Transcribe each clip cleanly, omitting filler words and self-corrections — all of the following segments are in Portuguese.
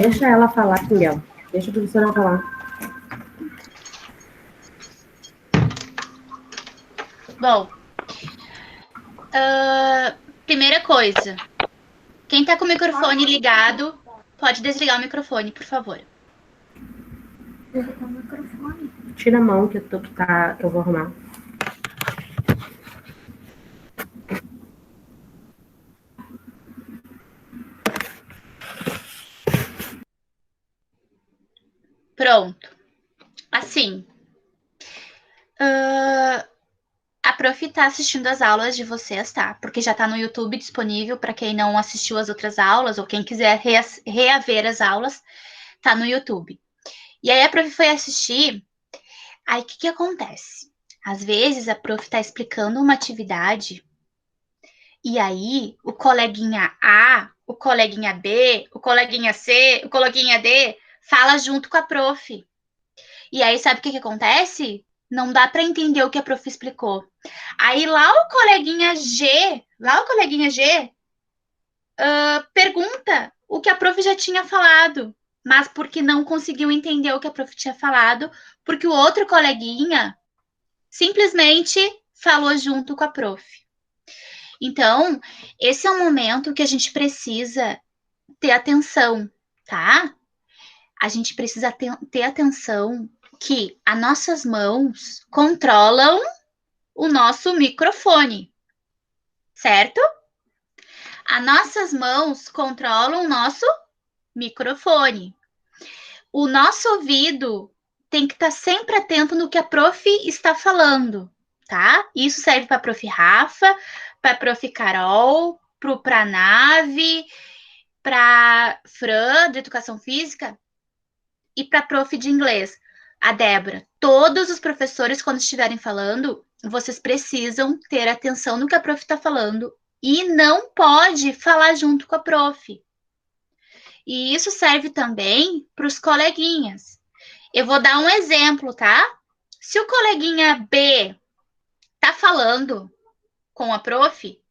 Deixa ela falar, Miguel. Deixa a professora falar. Bom, primeira coisa. Quem tá com o microfone ligado, pode desligar o microfone, por favor. Tira a mão que eu vou arrumar. Pronto. Assim, a prof tá assistindo as aulas de vocês, tá? Porque já tá no YouTube disponível para quem não assistiu as outras aulas ou quem quiser reaver as aulas, tá no YouTube. E aí a prof foi assistir. Aí o que acontece? Às vezes a prof tá explicando uma atividade e aí o coleguinha A, o coleguinha B, o coleguinha C, o coleguinha D fala junto com a prof. E aí sabe o que acontece? Não dá para entender o que a prof explicou. Aí lá o coleguinha G pergunta o que a prof já tinha falado, mas porque não conseguiu entender o que a prof tinha falado, porque o outro coleguinha simplesmente falou junto com a prof. Então, esse é um momento que a gente precisa ter atenção, tá? A gente precisa ter atenção que as nossas mãos controlam o nosso microfone, certo? As nossas mãos controlam o nosso microfone. O nosso ouvido tem que estar sempre atento no que a prof está falando, tá? Isso serve para a prof Rafa, para a prof Carol, para a Nave, para Fran, de Educação Física, e para a prof de inglês, a Débora. Todos os professores, quando estiverem falando, vocês precisam ter atenção no que a prof está falando e não pode falar junto com a prof. E isso serve também para os coleguinhas. Eu vou dar um exemplo, tá? Se o coleguinha B tá falando com a prof,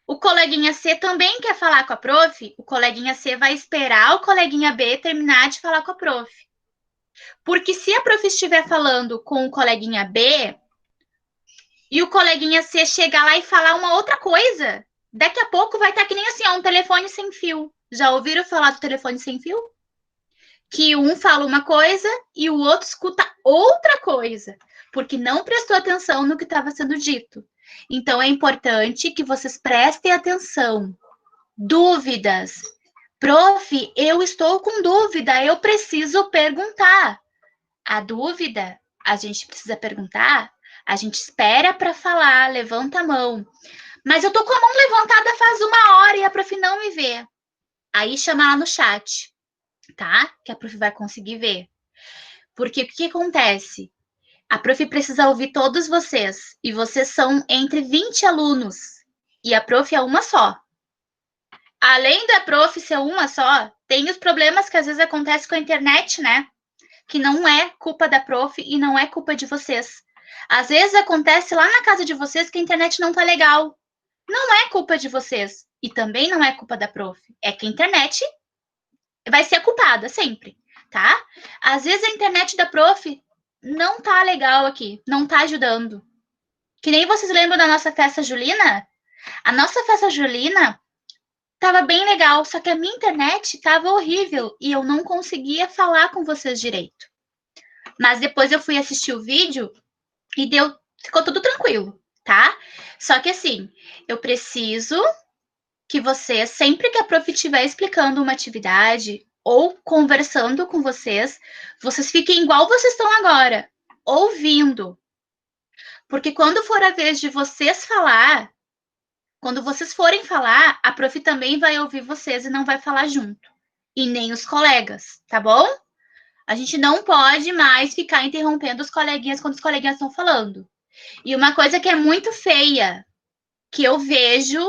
o coleguinha C também quer falar com a prof, o coleguinha C vai esperar o coleguinha B terminar de falar com a prof. Porque se a prof estiver falando com o coleguinha B e o coleguinha C chegar lá e falar uma outra coisa, daqui a pouco vai estar que nem assim, ó, um telefone sem fio. Já ouviram falar do telefone sem fio? Que um fala uma coisa e o outro escuta outra coisa, porque não prestou atenção no que estava sendo dito. Então é importante que vocês prestem atenção. Dúvidas. Prof, eu estou com dúvida, eu preciso perguntar. A dúvida, a gente precisa perguntar, a gente espera para falar, levanta a mão. Mas eu tô com a mão levantada faz 1 hora e a prof não me vê. Aí chama lá no chat, tá? Que a prof vai conseguir ver. Porque o que acontece? A prof precisa ouvir todos vocês. E vocês são entre 20 alunos. E a prof é uma só. Além da prof ser uma só, tem os problemas que às vezes acontecem com a internet, né? Que não é culpa da prof e não é culpa de vocês. Às vezes acontece lá na casa de vocês que a internet não tá legal. Não é culpa de vocês. E também não é culpa da prof. É que a internet vai ser culpada sempre, tá? Às vezes a internet da prof não tá legal aqui, não tá ajudando. Que nem vocês lembram da nossa festa julina? A nossa festa julina tava bem legal, só que a minha internet tava horrível e eu não conseguia falar com vocês direito. Mas depois eu fui assistir o vídeo e ficou tudo tranquilo, tá? Só que assim, eu preciso que você, sempre que a prof estiver explicando uma atividade ou conversando com vocês, vocês fiquem igual vocês estão agora, ouvindo. Porque quando for a vez de vocês falar, quando vocês forem falar, a prof também vai ouvir vocês e não vai falar junto. E nem os colegas, tá bom? A gente não pode mais ficar interrompendo os coleguinhas quando os coleguinhas estão falando. E uma coisa que é muito feia, que eu vejo,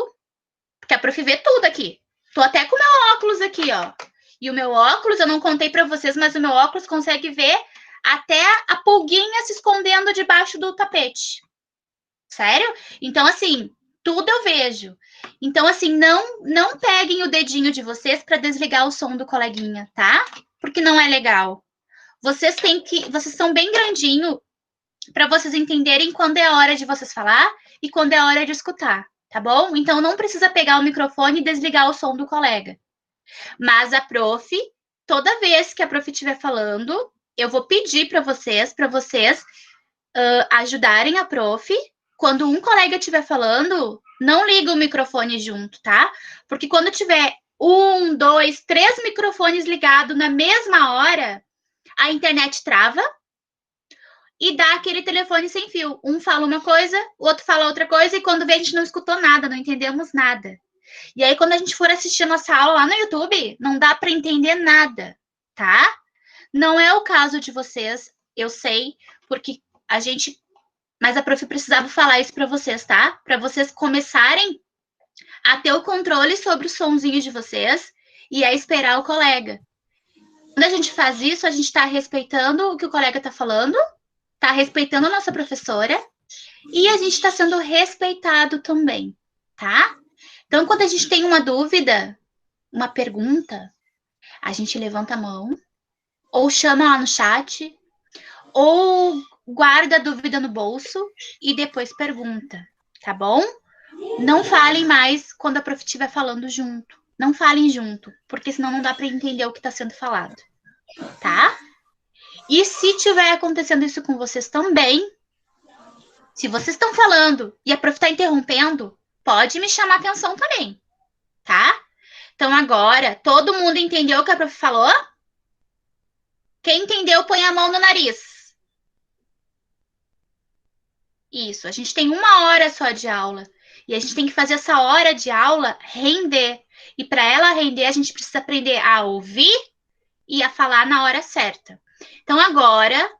porque a prof vê tudo aqui. Tô até com o meu óculos aqui, ó. E o meu óculos, eu não contei para vocês, mas o meu óculos consegue ver até a pulguinha se escondendo debaixo do tapete. Sério? Então, assim, Tudo eu vejo. Então, assim, não peguem o dedinho de vocês para desligar o som do coleguinha, tá? Porque não é legal. Vocês são bem grandinho para vocês entenderem quando é a hora de vocês falar e quando é a hora de escutar, tá bom? Então não precisa pegar o microfone e desligar o som do colega. Mas a prof, toda vez que a prof estiver falando, eu vou pedir para vocês ajudarem a prof. Quando um colega estiver falando, não liga o microfone junto, tá? Porque quando tiver 1, 2, 3 microfones ligados na mesma hora, a internet trava e dá aquele telefone sem fio. Um fala uma coisa, o outro fala outra coisa, e quando vê, a gente não escutou nada, não entendemos nada. E aí, quando a gente for assistir a nossa aula lá no YouTube, não dá para entender nada, tá? Não é o caso de vocês, eu sei, porque a gente. Mas a prof precisava falar isso para vocês, tá? Para vocês começarem a ter o controle sobre os sonzinhos de vocês e a esperar o colega. Quando a gente faz isso, a gente está respeitando o que o colega está falando, está respeitando a nossa professora e a gente está sendo respeitado também, tá? Então, quando a gente tem uma dúvida, uma pergunta, a gente levanta a mão, ou chama lá no chat, ou guarda a dúvida no bolso e depois pergunta, tá bom? Não falem mais quando a prof estiver falando junto. Não falem junto, porque senão não dá para entender o que está sendo falado, tá? E se tiver acontecendo isso com vocês também, se vocês estão falando e a prof está interrompendo, pode me chamar atenção também, tá? Então agora, todo mundo entendeu o que a prof falou? Quem entendeu, põe a mão no nariz. Isso, a gente tem 1 hora só de aula. E a gente tem que fazer essa hora de aula render. E para ela render, a gente precisa aprender a ouvir e a falar na hora certa. Então agora,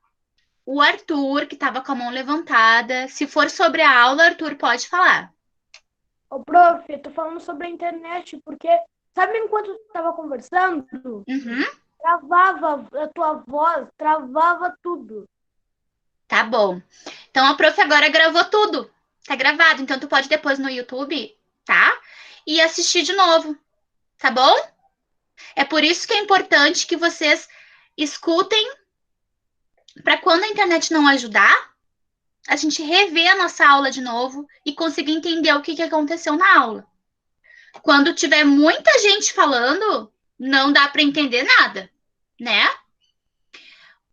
o Arthur, que estava com a mão levantada, se for sobre a aula, Arthur pode falar. Ô, prof, eu tô falando sobre a internet, porque sabe enquanto tu tava conversando, travava a tua voz, travava tudo. Tá bom. Então a prof agora gravou tudo. Tá gravado, então tu pode depois no YouTube, tá? E assistir de novo, tá bom? É por isso que é importante que vocês escutem para quando a internet não ajudar, a gente rever a nossa aula de novo e conseguir entender o que aconteceu na aula. Quando tiver muita gente falando, não dá para entender nada, né?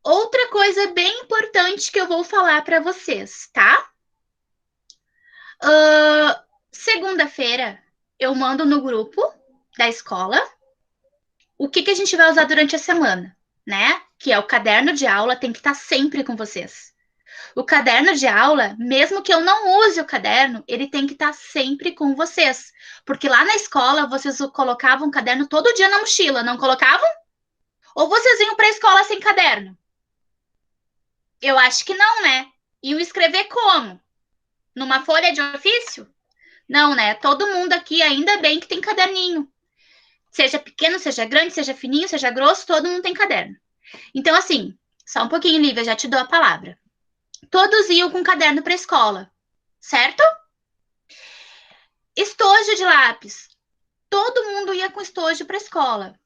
Outra coisa bem importante que eu vou falar para vocês, tá? Segunda-feira, eu mando no grupo da escola o que a gente vai usar durante a semana, né? Que é o caderno de aula, tem que estar sempre com vocês. O caderno de aula, mesmo que eu não use o caderno, ele tem que estar sempre com vocês. Porque lá na escola, vocês colocavam o caderno todo dia na mochila, não colocavam? Ou vocês iam para a escola sem caderno? Eu acho que não, né? Iam escrever como? Numa folha de ofício? Não, né? Todo mundo aqui, ainda bem que tem caderninho. Seja pequeno, seja grande, seja fininho, seja grosso, todo mundo tem caderno. Então, assim, só um pouquinho, Lívia, já te dou a palavra. Todos iam com caderno para a escola, certo? Estojo de lápis. Todo mundo ia com estojo para a escola.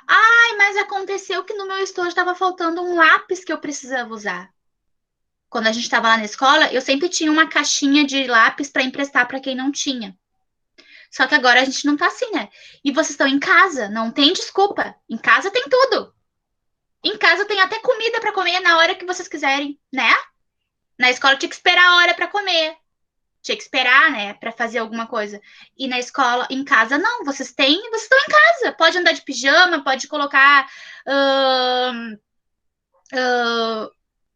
Ai, mas aconteceu que no meu estojo estava faltando um lápis que eu precisava usar. Quando a gente estava lá na escola, eu sempre tinha uma caixinha de lápis para emprestar para quem não tinha. Só que agora a gente não tá assim, né? E vocês estão em casa, não tem desculpa. Em casa tem tudo. Em casa tem até comida para comer na hora que vocês quiserem, né? Na escola tinha que esperar a hora para comer. Tinha que esperar, né, para fazer alguma coisa. E na escola, em casa, não. Vocês estão em casa. Pode andar de pijama, pode colocar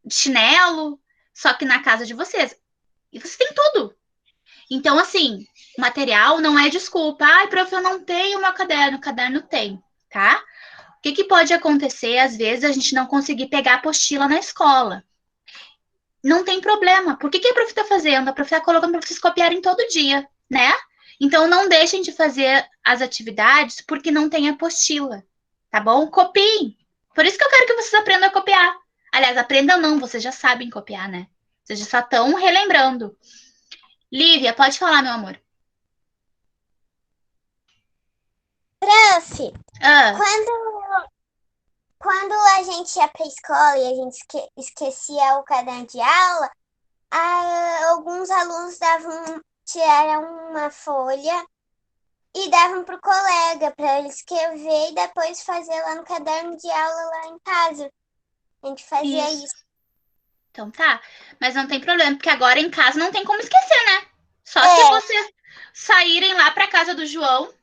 chinelo, só que na casa de vocês. E vocês têm tudo. Então, assim, material não é desculpa. Ai, prof, eu não tenho meu caderno. O caderno tem, tá? O que pode acontecer, às vezes, a gente não conseguir pegar a apostila na escola. Não tem problema. Por que a prof está fazendo? A prof está colocando para vocês copiarem todo dia, né? Então, não deixem de fazer as atividades porque não tem apostila, tá bom? Copiem. Por isso que eu quero que vocês aprendam a copiar. Aliás, aprendam não, vocês já sabem copiar, né? Vocês já só estão relembrando. Lívia, pode falar, meu amor. Prof, Ah, quando a gente ia para a escola e a gente esquecia o caderno de aula, alguns alunos tiraram uma folha e davam para o colega para ele escrever e depois fazer lá no caderno de aula lá em casa. A gente fazia isso. Então tá. Mas não tem problema, porque agora em casa não tem como esquecer, né? Só se vocês saírem lá pra casa do João.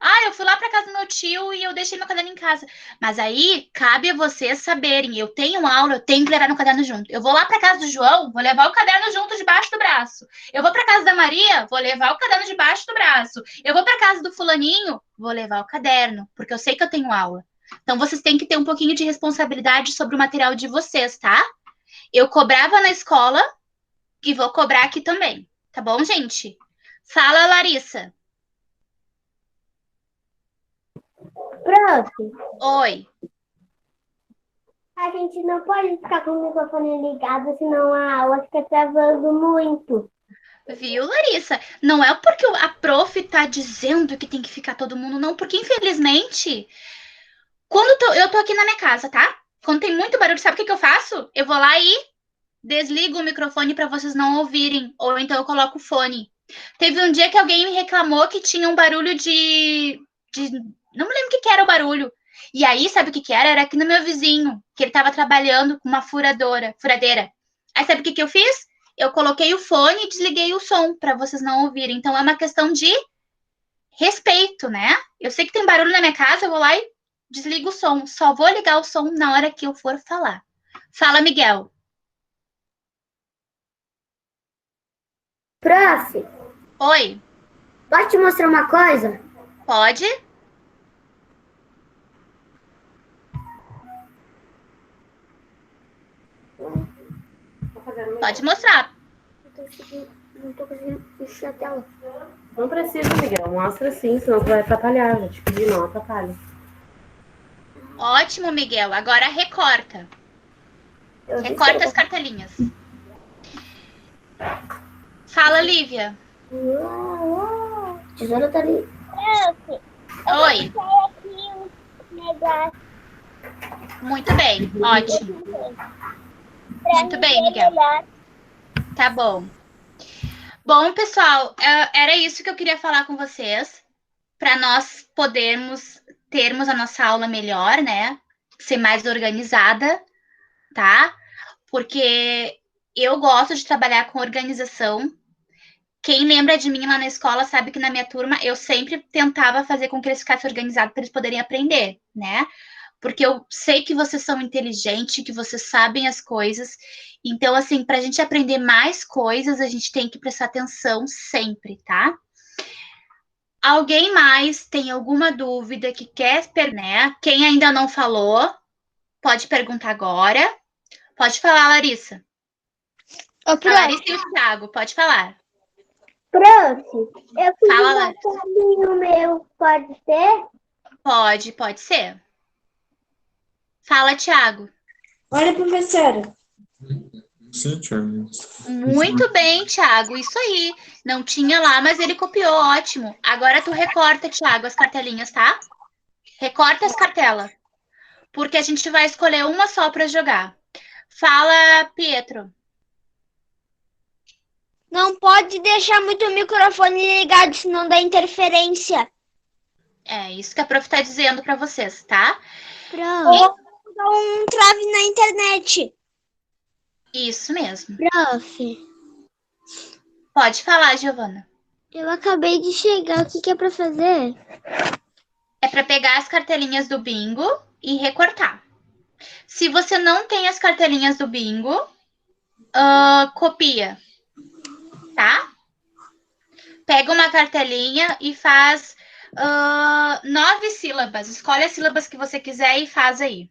Ah, eu fui lá pra casa do meu tio e eu deixei meu caderno em casa. Mas aí cabe a vocês saberem. Eu tenho aula, eu tenho que levar meu caderno junto. Eu vou lá pra casa do João, vou levar o caderno junto debaixo do braço. Eu vou pra casa da Maria, vou levar o caderno debaixo do braço. Eu vou pra casa do fulaninho, vou levar o caderno, porque eu sei que eu tenho aula. Então vocês têm que ter um pouquinho de responsabilidade sobre o material de vocês, tá? Eu cobrava na escola e vou cobrar aqui também. Tá bom, gente? Fala, Larissa. Prof, Oi. a gente não pode ficar com o microfone ligado, senão a aula fica travando muito. Viu, Larissa? Não é porque a prof tá dizendo que tem que ficar todo mundo, não, porque infelizmente, quando eu tô aqui na minha casa, tá? Quando tem muito barulho, sabe o que eu faço? Eu vou lá e desligo o microfone para vocês não ouvirem, ou então eu coloco o fone. Teve um dia que alguém me reclamou que tinha um barulho não me lembro o que era o barulho. E aí, sabe o que era? Era aqui no meu vizinho, que ele tava trabalhando com uma furadeira. Aí sabe o que eu fiz? Eu coloquei o fone e desliguei o som para vocês não ouvirem. Então é uma questão de respeito, né? Eu sei que tem barulho na minha casa, eu vou lá e desligo o som. Só vou ligar o som na hora que eu for falar. Fala, Miguel. Prof, Oi, posso te mostrar uma coisa? pode? Pode mostrar. Não tô conseguindo encher a tela. Não precisa, Miguel. Mostra sim, senão tu vai atrapalhar. Vou te pedir, não atrapalha. Ótimo, Miguel. Agora recorta. Recorta as cartelinhas. Fala, Lívia. Tesoura tá ali. Oi. Aqui um negócio Muito bem. Ótimo. Muito bem, Miguel. Tá bom. Bom, pessoal, era isso que eu queria falar com vocês, para nós termos a nossa aula melhor, né? Ser mais organizada, tá? Porque eu gosto de trabalhar com organização. Quem lembra de mim lá na escola sabe que na minha turma eu sempre tentava fazer com que eles ficassem organizados para eles poderem aprender, né? Porque eu sei que vocês são inteligentes, que vocês sabem as coisas. Então, assim, para a gente aprender mais coisas, a gente tem que prestar atenção sempre, tá? Alguém mais tem alguma dúvida que quer, né? Quem ainda não falou, pode perguntar agora. Pode falar, Larissa. Ô, A Larissa e o Thiago, pode falar. Prof, eu fiz Fala, um Larissa. caminho meu, pode ser? Pode ser. Fala, Thiago. Olha, professora. Sim, Thiago. Muito bem, Thiago. Isso aí. Não tinha lá, mas ele copiou. Ótimo. Agora tu recorta, Thiago, as cartelinhas, tá? Recorta as cartelas. Porque a gente vai escolher uma só para jogar. Fala, Pietro. Não pode deixar muito o microfone ligado, senão dá interferência. É isso que a prof tá dizendo para vocês, tá? Prof, dá um trave na internet. Isso mesmo. Prof, Pode falar, Giovana. eu acabei de chegar, o que é pra fazer? É para pegar as cartelinhas do bingo e recortar. Se você não tem as cartelinhas do bingo, copia, tá? Pega uma cartelinha e faz 9 sílabas. Escolhe as sílabas que você quiser e faz aí.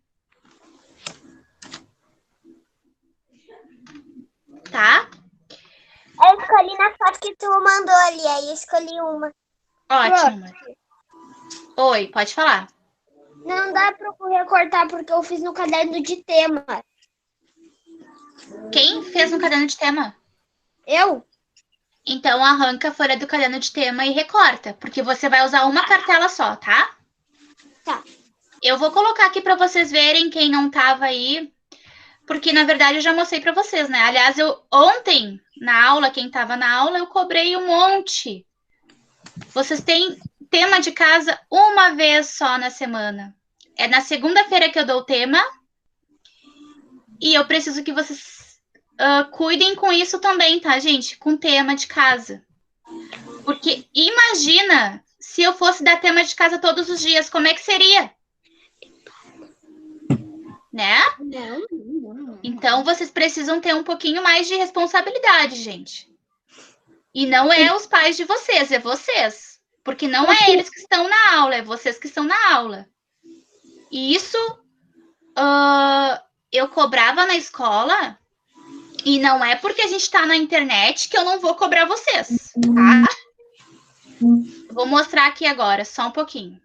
Tá? Eu escolhi na foto que tu mandou ali, aí eu escolhi uma. Ótimo. Oi, pode falar. Não dá pra eu recortar porque eu fiz no caderno de tema. Quem fez no caderno de tema? Eu? Então, arranca a folha do caderno de tema e recorta, porque você vai usar uma cartela só, tá? Tá. Eu vou colocar aqui para vocês verem quem não tava aí, porque, na verdade, eu já mostrei para vocês, né? Aliás, ontem, na aula, quem tava na aula, eu cobrei um monte. Vocês têm tema de casa uma vez só na semana. É na segunda-feira que eu dou o tema, e eu preciso que vocês cuidem com isso também, tá, gente? Com tema de casa. Porque imagina se eu fosse dar tema de casa todos os dias, como é que seria? Né? Não. Então, vocês precisam ter um pouquinho mais de responsabilidade, gente. E não é os pais de vocês, é vocês. Porque não é eles que estão na aula, é vocês que estão na aula. E isso eu cobrava na escola. E não é porque a gente está na internet que eu não vou cobrar vocês, tá? Vou mostrar aqui agora, só um pouquinho.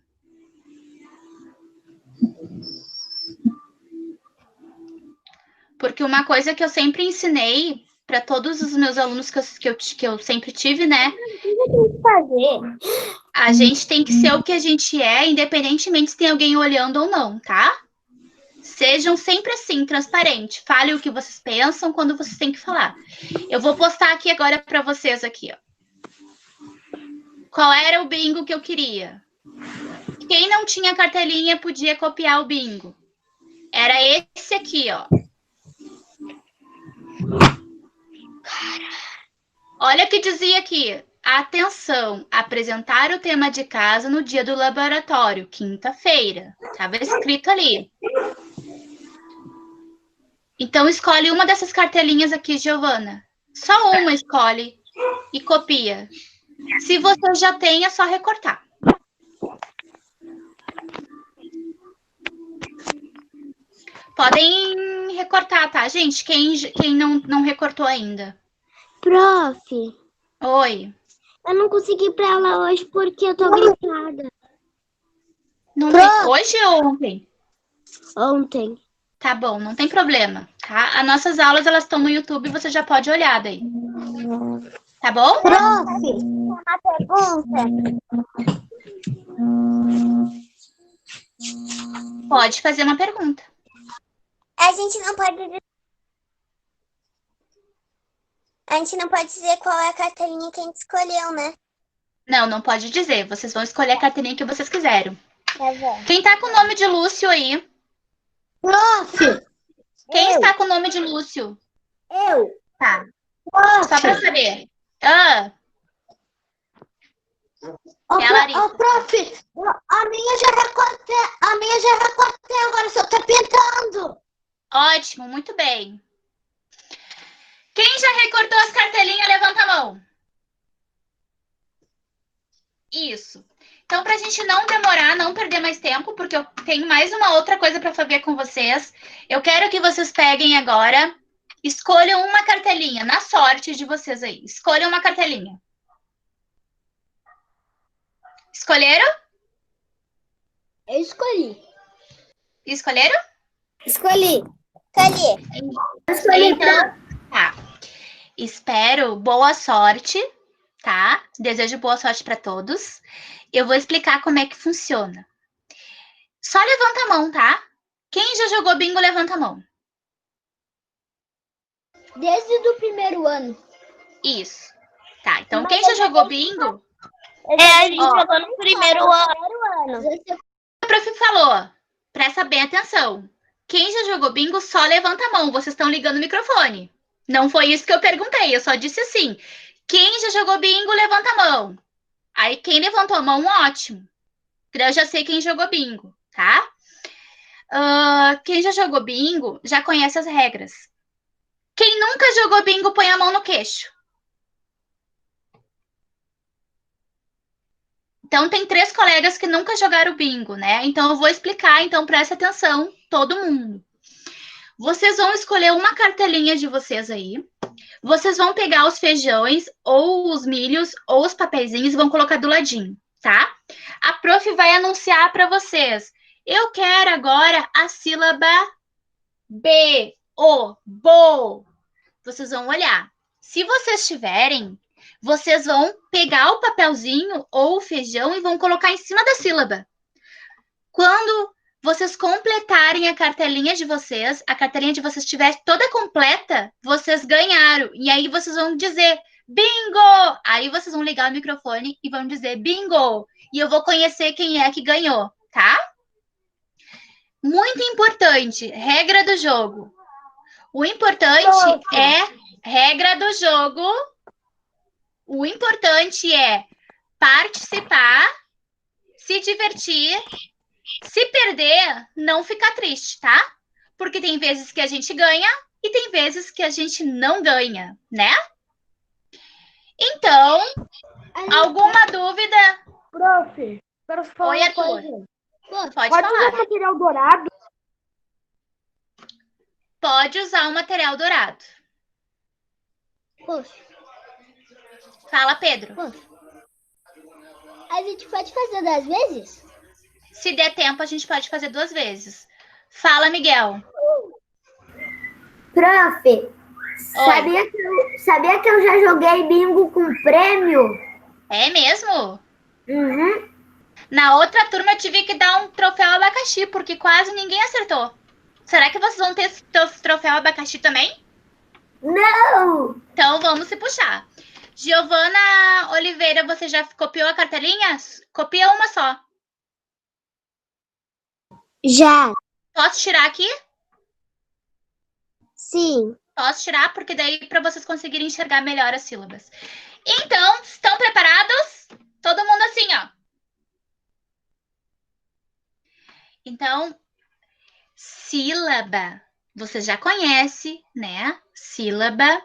Porque uma coisa que eu sempre ensinei para todos os meus alunos que eu sempre tive, né? A gente tem que ser o que a gente é, independentemente se tem alguém olhando ou não, tá? Sejam sempre assim, transparente. Fale o que vocês pensam quando vocês têm que falar. Eu vou postar aqui agora para vocês aqui, ó. Qual era o bingo que eu queria? Quem não tinha cartelinha podia copiar o bingo. Era esse aqui, ó. Olha o que dizia aqui. Atenção, apresentar o tema de casa no dia do laboratório, quinta-feira. Estava escrito ali. Então, escolhe uma dessas cartelinhas aqui, Giovana. Só uma escolhe e copia. Se você já tem, é só recortar. Podem recortar, tá, gente? Quem não recortou ainda. Prof, Oi. eu não consegui ir pra aula hoje porque eu tô gripada. Hoje ou ontem? Ontem. Tá bom, não tem problema, tá? As nossas aulas, elas estão no YouTube, você já pode olhar daí. Tá bom? Prof, uma pergunta. Pode fazer uma pergunta. A gente não pode dizer qual é a carteirinha que a gente escolheu, né? Não pode dizer. Vocês vão escolher a carteirinha que vocês quiserem. Tá bom. Quem tá com o nome de Lúcio aí? Prof! Quem está com o nome de Lúcio? Eu! Tá. Prof! Só pra saber. Prof! A minha já recortei, agora só tá pintando. Ótimo, muito bem. Quem já recortou as cartelinhas, levanta a mão. Isso. Então, para a gente não demorar, não perder mais tempo, porque eu tenho mais uma outra coisa para fazer com vocês, eu quero que vocês peguem agora, escolham uma cartelinha, na sorte de vocês aí. Escolham uma cartelinha. Escolheram? Eu escolhi. Escolheram? Escolhi. Então, tá. Espero boa sorte, tá? Desejo boa sorte para todos. Eu vou explicar como é que funciona. Só levanta a mão, tá? Quem já jogou bingo, levanta a mão. Desde o primeiro ano. Isso. Tá, então quem já jogou bingo... A gente jogou no primeiro ano. O prof falou, presta bem atenção. Quem já jogou bingo, só levanta a mão. Vocês estão ligando o microfone. Não foi isso que eu perguntei, eu só disse assim. Quem já jogou bingo, levanta a mão. Aí, quem levantou a mão, ótimo. Eu já sei quem jogou bingo, tá? Quem já jogou bingo, já conhece as regras. Quem nunca jogou bingo, põe a mão no queixo. Então, tem 3 colegas que nunca jogaram bingo, né? Então, eu vou explicar, então presta atenção, todo mundo. Vocês vão escolher uma cartelinha de vocês aí. Vocês vão pegar os feijões, ou os milhos, ou os papeizinhos e vão colocar do ladinho, tá? A prof vai anunciar para vocês. Eu quero agora a sílaba B, O, bo. Vocês vão olhar. Se vocês tiverem, vocês vão pegar o papelzinho ou o feijão e vão colocar em cima da sílaba. Quando vocês completarem a cartelinha de vocês, a cartelinha de vocês estiver toda completa, vocês ganharam. E aí vocês vão dizer, bingo! Aí vocês vão ligar o microfone e vão dizer, bingo! E eu vou conhecer quem é que ganhou, tá? Muito importante, regra do jogo. O importante é regra do jogo. O importante é participar, se divertir, se perder, não ficar triste, tá? Porque tem vezes que a gente ganha e tem vezes que a gente não ganha, né? Então, alguma dúvida? Prof, quero falar Oi, uma Arthur. coisa. Pode Pode falar. usar material dourado? Pode usar o material dourado. Fala, Pedro. A gente pode fazer 2 vezes? Se der tempo, a gente pode fazer 2 vezes. Fala, Miguel. Prof, sabia que eu já joguei bingo com prêmio? É mesmo? Uhum. Na outra turma eu tive que dar um troféu abacaxi, porque quase ninguém acertou. Será que vocês vão ter troféu abacaxi também? Não! Então vamos se puxar. Giovana Oliveira, você já copiou a cartelinha? Copia uma só. Já, Posso tirar aqui? sim. Posso tirar, porque daí para vocês conseguirem enxergar melhor as sílabas. Então, estão preparados? Todo mundo assim, ó. Então, sílaba, você já conhece, né? Sílaba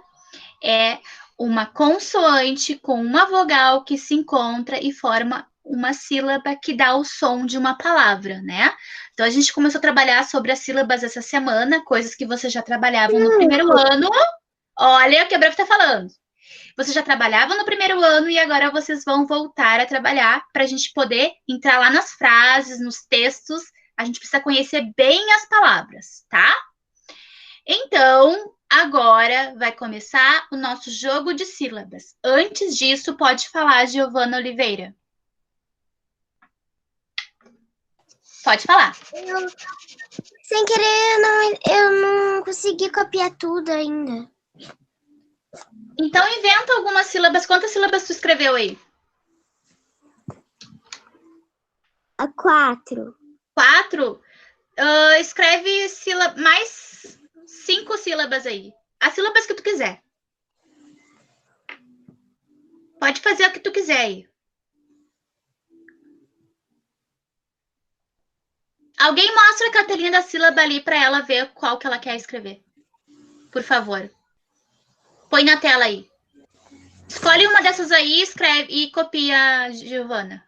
é uma consoante com uma vogal que se encontra e forma uma sílaba que dá o som de uma palavra, né? Então, a gente começou a trabalhar sobre as sílabas essa semana, coisas que vocês já trabalhavam no primeiro ano. Olha o que a Bref está falando. Vocês já trabalhavam no primeiro ano e agora vocês vão voltar a trabalhar para a gente poder entrar lá nas frases, nos textos. A gente precisa conhecer bem as palavras, tá? Então, agora vai começar o nosso jogo de sílabas. Antes disso, pode falar, Giovana Oliveira. Pode falar. Sem querer, eu não consegui copiar tudo ainda. Então, inventa algumas sílabas. Quantas sílabas tu escreveu aí? 4. 4? Escreve mais 5 sílabas aí. As sílabas que tu quiser. Pode fazer o que tu quiser aí. Alguém mostra a carteirinha da sílaba ali para ela ver qual que ela quer escrever. Por favor. Põe na tela aí. Escolhe uma dessas aí, escreve e copia, Giovana.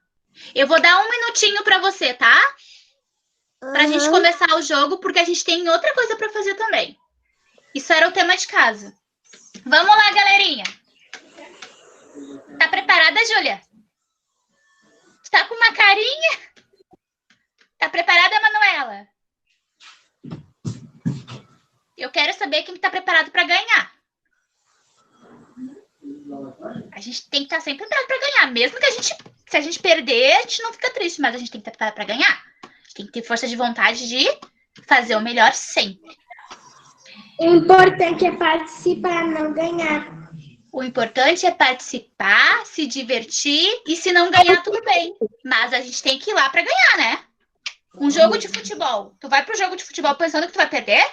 Eu vou dar 1 minutinho para você, tá? Pra gente começar o jogo, porque a gente tem outra coisa para fazer também. Isso era o tema de casa. Vamos lá, galerinha. Tá preparada, Júlia? Tá com uma carinha? Tá preparada, Manuela? Eu quero saber quem tá preparado para ganhar. A gente tem que estar sempre preparado para ganhar. Mesmo que se a gente perder, a gente não fica triste, mas a gente tem que estar preparado para ganhar. A gente tem que ter força de vontade de fazer o melhor sempre. O importante é participar, não ganhar. O importante é participar, se divertir e se não ganhar, tudo bem. Mas a gente tem que ir lá para ganhar, né? Um jogo de futebol. Tu vai pro jogo de futebol pensando que tu vai perder?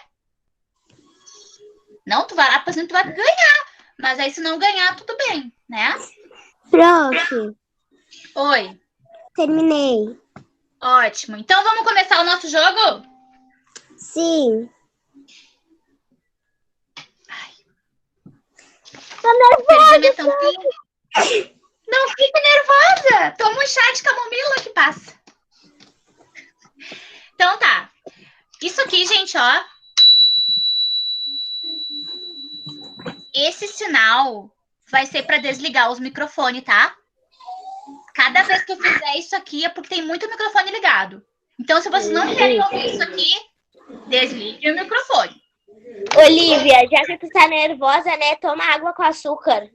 Não, tu vai lá pensando que tu vai ganhar. Mas aí se não ganhar, tudo bem, né? Prof, Oi. terminei. Ótimo. Então vamos começar o nosso jogo? Sim. Perdi minha tampinha. Não fique nervosa. Toma um chá de camomila que passa. Então tá. Isso aqui, gente, ó. Esse sinal vai ser para desligar os microfones, tá? Cada vez que eu fizer isso aqui é porque tem muito microfone ligado. Então, se vocês não querem ouvir isso aqui, desligue o microfone. Olivia, já que tu tá nervosa, né? Toma água com açúcar.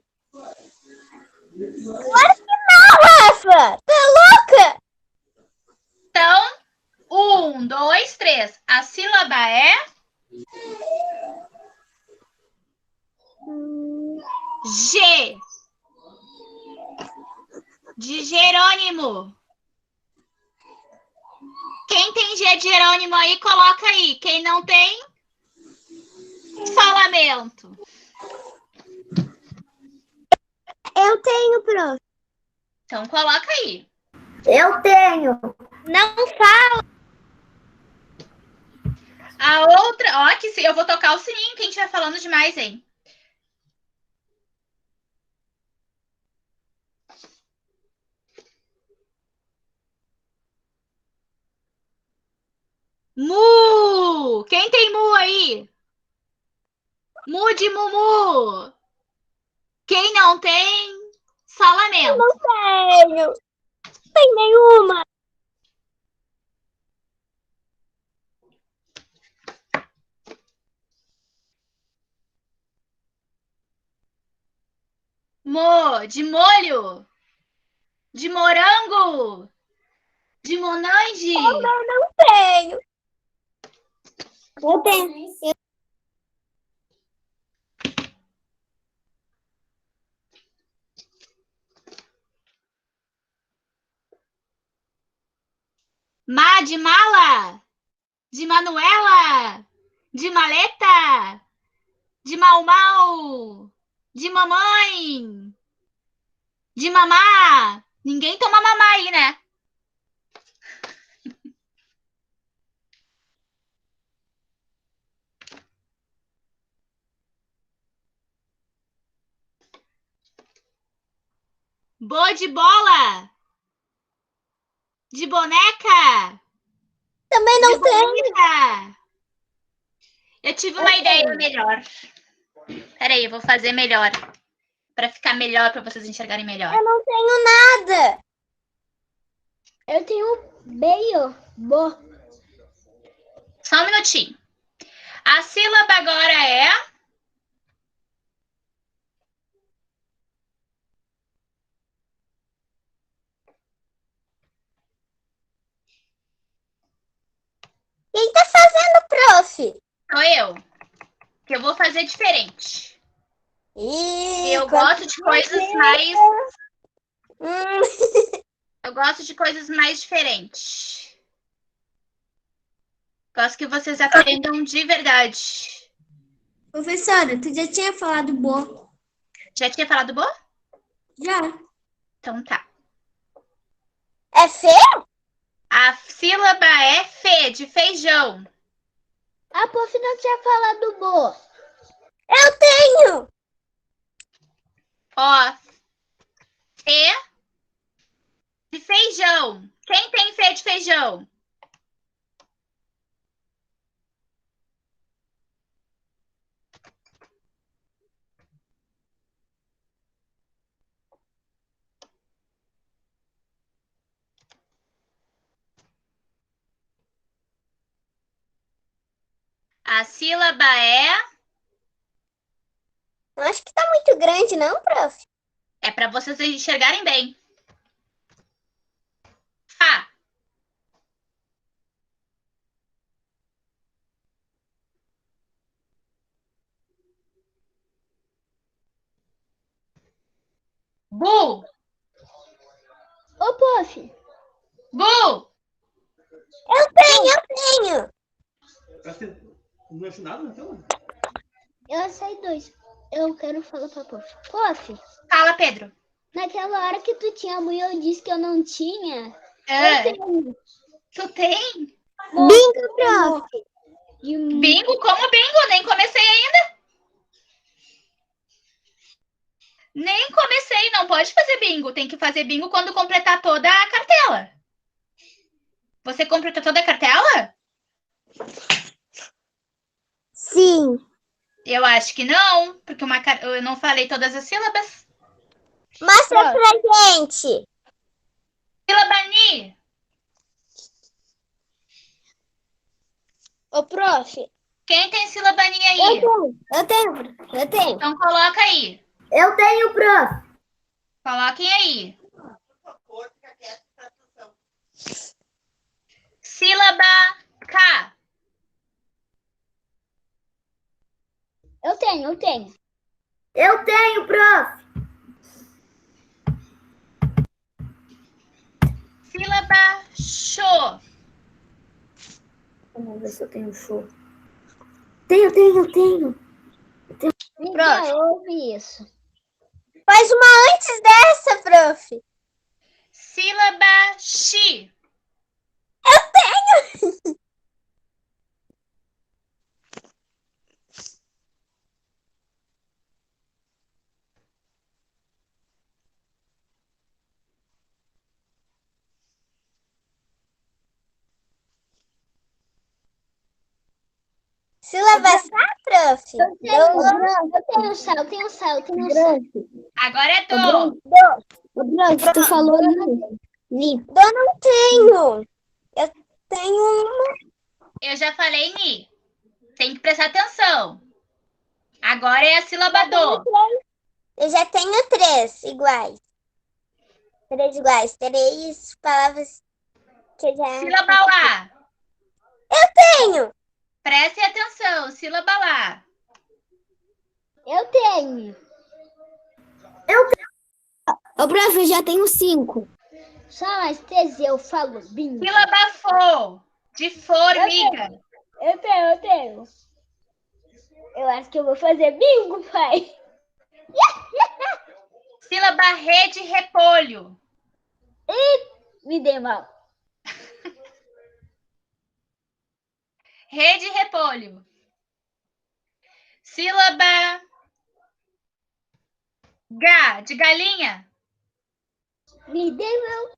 Claro que não, Rafa! Tá louca? Então, 1, 2, 3. A sílaba é G. De Jerônimo. Quem tem G de Jerônimo aí, coloca aí. Quem não tem, só lamento. Eu tenho, prof. Então, coloca aí. Eu tenho. Não fala. A outra... Ó, que eu vou tocar o sininho, quem estiver falando demais, hein? Mu! Quem tem mu aí? Mu de Mumu. Quem não tem, só lamento. Não tenho. Tem nenhuma. Mo, de molho. De morango. De monange. Não tenho. Eu tenho. Ma, de mala. De Manuela. De maleta. De mau-mau. De mamãe. De mamá. Ninguém toma mamá aí, né? Bo de bola. De boneca. Também não tenho. Bonita. Eu tive uma ideia melhor. Peraí, eu vou fazer melhor. Para ficar melhor, para vocês enxergarem melhor. Eu não tenho nada. Eu tenho meio. Bo. Só um minutinho. A sílaba agora é... Quem tá fazendo, prof? Sou eu. Que eu vou fazer diferente. Eu gosto de coisas mais... Eu gosto de coisas mais diferentes. Gosto que vocês aprendam de verdade. Professora, tu já tinha falado bo? Já tinha falado boa? Já. Então tá. É Fê? A sílaba é Fê, de feijão. A prof não tinha falado bo. Eu tenho. Ó. Fê de feijão. Quem tem Fê de feijão? A sílaba é... Acho que tá muito grande, não, prof? É para vocês enxergarem bem. Fá. Bu. Ô, prof. Bu. Eu tenho. Não achou nada na tela? Eu achei dois. Eu quero falar pra prof. Prof, Fala, Pedro. naquela hora que tu tinha mãe, eu disse que eu não tinha. É. Eu tenho. Tu tem? Bingo, prof. Bingo? Como bingo? Nem comecei ainda. Nem comecei. Não pode fazer bingo. Tem que fazer bingo quando completar toda a cartela. Você completou toda a cartela? Sim. Eu acho que não, porque eu não falei todas as sílabas. Mostra pra gente. Sílaba Ni. Ô, prof. Quem tem sílaba Ni aí? Eu tenho. Então coloca aí. Eu tenho, prof. Coloquem aí. Sílaba K. Eu tenho. Eu tenho, prof. Sílaba Xô. Vamos ver se eu tenho show. Tenho. Ninguém ouve isso. Faz uma antes dessa, prof. Sílaba Xi. Sílaba Sá, prof. Eu tenho sal. Agora é Do. Prof, tu falou Li. Do não tenho. Eu tenho uma. Eu já falei Ni. Tem que prestar atenção. Agora é a sílaba Do. Eu já tenho 3 iguais. 3 iguais. 3 palavras que eu já Sílaba Lá. tenho. Prestem atenção. Sílaba Lá. Eu tenho. Ô, prof, eu já tenho 5. Só mais 3 eu falo bingo. Sílaba Fo. De formiga. Eu tenho. Eu acho que eu vou fazer bingo, pai. Sílaba Re de repolho. Me dei mal. Re de repolho. Sílaba Ga de galinha. Me dei mal.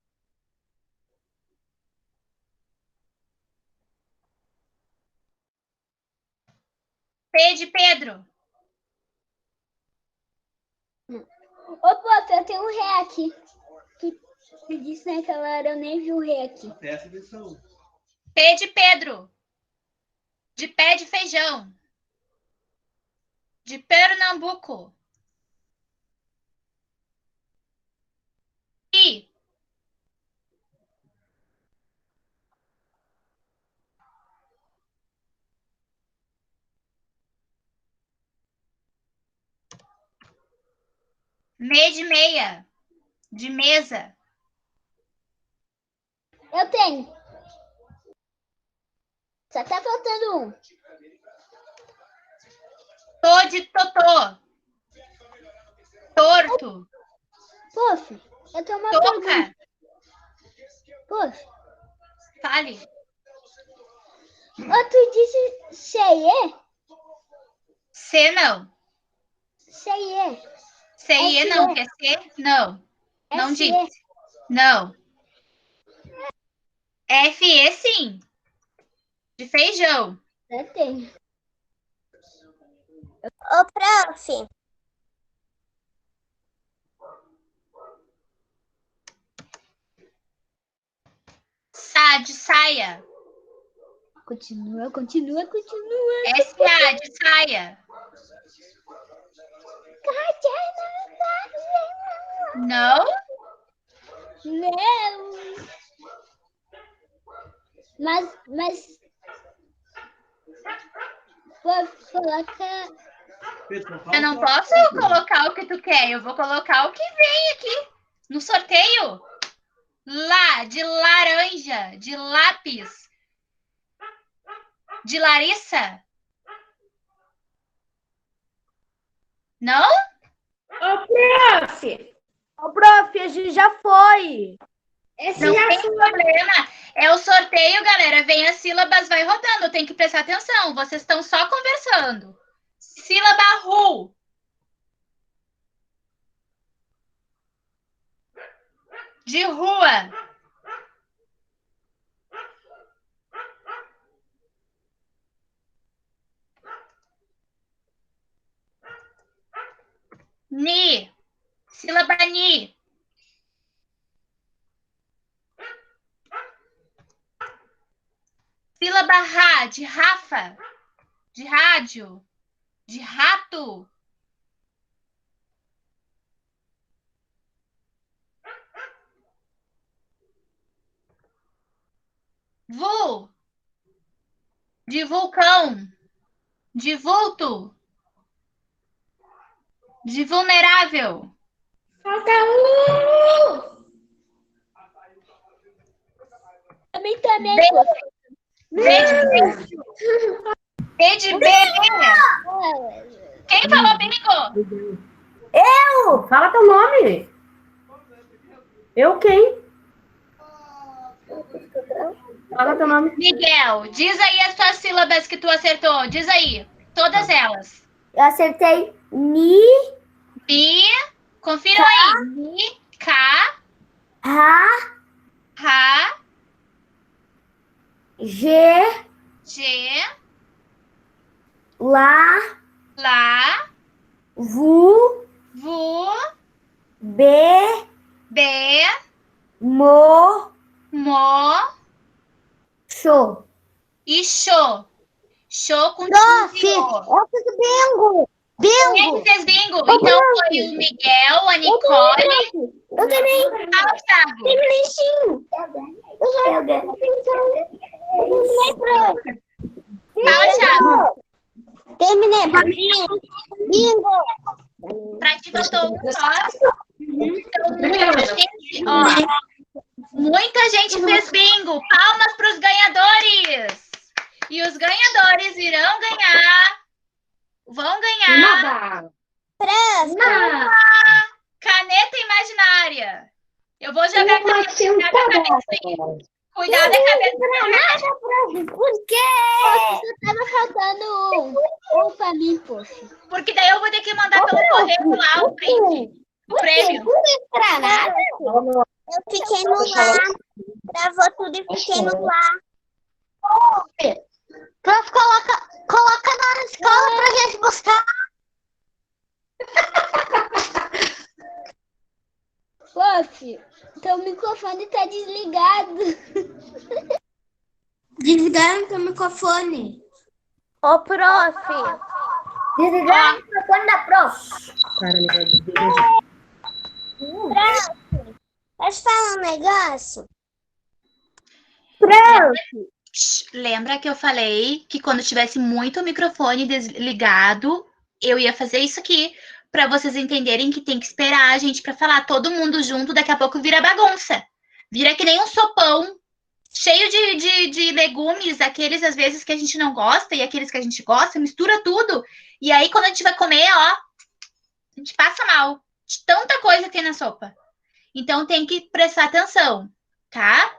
P de Pedro. Ô, prof, eu tenho um ré aqui. Tu disse naquela hora, eu nem vi o ré aqui. P de Pedro. De pé de feijão. De Pernambuco. I. Me de meia. De mesa. Eu tenho. Só tá faltando um. Tô de totô. Torto. Prof, eu tenho uma pergunta. Toca. Prof, Fale. tu disse cheie? C não. Cheie. C-I-E não. Quer ser? Não. Não disse. Não. F-E sim. De feijão. Eu tenho. Ô, prof. Sa de saia. Continua. S-A de saia. Não. Não. Mas vou colocar. Eu não posso colocar o que tu quer. Eu vou colocar o que vem aqui no sorteio. Lá, de laranja, de lápis, de Larissa. Não? Ô, prof, a gente já foi. Não tem problema. É o sorteio, galera. Vem as sílabas, vai rodando. Tem que prestar atenção. Vocês estão só conversando. Sílaba Ru. De rua. Ni. Sílaba Ni. Sílaba Ra. De Rafa. De rádio. De rato. Vu. De vulcão. De vulto. De vulnerável. Falta um. Também também, B. prof. B de beijo. B de bebê. Quem falou bingo? Fala teu nome. Eu quem? Fala teu nome. Miguel, diz aí as tuas sílabas que tu acertou. Diz aí. Todas elas. Eu acertei Mi, Mi. Confiram aí. Mi, K, Ra, Ra, G, G, Lá, Lá, Vu, Vu, B, B, Mo, Mo Show. e Xô. Xô com Prof, tio. eu fiz bingo. Quem Bingo. fez bingo? Então foi o Miguel, a Nicole. Eu também. Fala, Thiago. Terminei sim. Fala, Thiago. Terminei. Bingo. Pra ti faltou um só. Então, muita gente fez bingo. Palmas para os ganhadores. E os ganhadores irão ganhar. Vão ganhar uma caneta imaginária. Eu vou jogar a caneta. Cuidado com a cabeça aí. Cuidado com a cabeça. Por quê? Só tava faltando um pra mim, prof. Porque daí eu vou ter que mandar pelo correio lá o print. O prêmio. Eu fiquei no lá. Travou tudo e fiquei no lá. Prof, coloca na escola pra gente buscar. Prof, teu microfone tá desligado. Desligaram teu microfone. Ô, prof. Desligaram o microfone da prof. Cara, negócio de Posso falar um negócio? Lembra que eu falei que quando tivesse muito o microfone desligado, eu ia fazer isso aqui, para vocês entenderem que tem que esperar a gente para falar todo mundo junto, daqui a pouco vira bagunça. Vira que nem um sopão, cheio de legumes, aqueles às vezes que a gente não gosta e aqueles que a gente gosta, mistura tudo. E aí quando a gente vai comer, ó, a gente passa mal. De tanta coisa que tem na sopa. Então tem que prestar atenção, tá?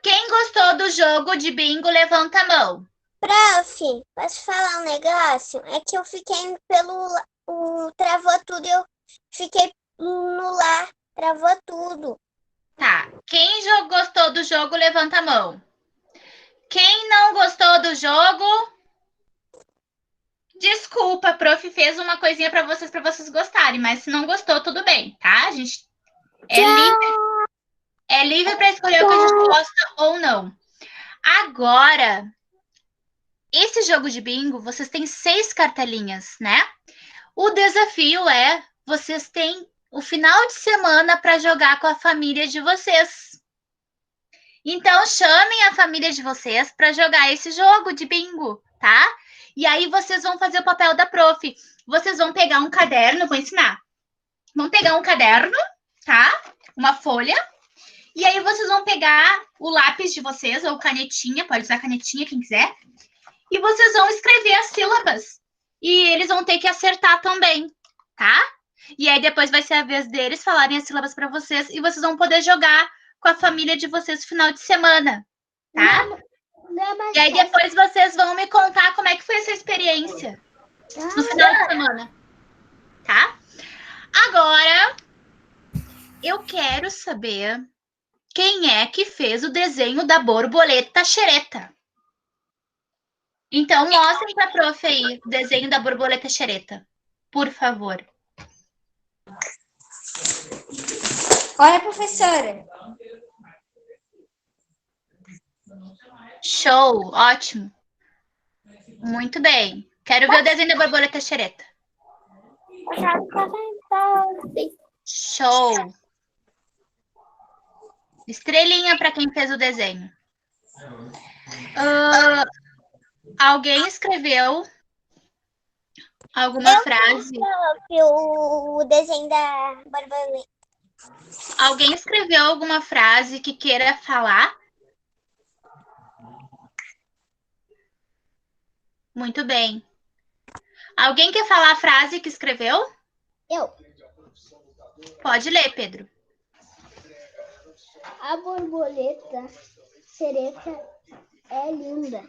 Quem gostou do jogo de bingo, levanta a mão. Prof, posso falar um negócio? É que eu fiquei travou tudo, eu fiquei no lá, travou tudo. Tá. Quem gostou do jogo, levanta a mão. Quem não gostou do jogo, desculpa, a prof fez uma coisinha para vocês gostarem, mas se não gostou, tudo bem, tá? A gente é livre para escolher o que a gente gosta ou não. Agora, esse jogo de bingo, vocês têm 6 cartelinhas, né? O desafio é, vocês têm o final de semana para jogar com a família de vocês. Então, chamem a família de vocês para jogar esse jogo de bingo, tá? E aí, vocês vão fazer o papel da prof. Vocês vão pegar um caderno, vou ensinar. Vão pegar um caderno, tá? Uma folha. E aí, vocês vão pegar o lápis de vocês, ou canetinha, pode usar canetinha, quem quiser. E vocês vão escrever as sílabas. E eles vão ter que acertar também, tá? E aí, depois vai ser a vez deles falarem as sílabas para vocês. E vocês vão poder jogar com a família de vocês no final de semana, tá? E aí, depois vocês vão me contar como é que foi essa experiência no final de semana, tá? Agora, eu quero saber quem é que fez o desenho da borboleta xereta. Então, mostrem para a prof aí o desenho da borboleta xereta, por favor. Olha, professora. Show, ótimo. Muito bem. Quero ver o desenho da borboleta xereta. Show. Estrelinha para quem fez o desenho. Alguém escreveu alguma frase? O desenho da borboleta. Alguém escreveu alguma frase que queira falar? Muito bem. Alguém quer falar a frase que escreveu? Eu. Pode ler, Pedro. A borboleta xereta é linda.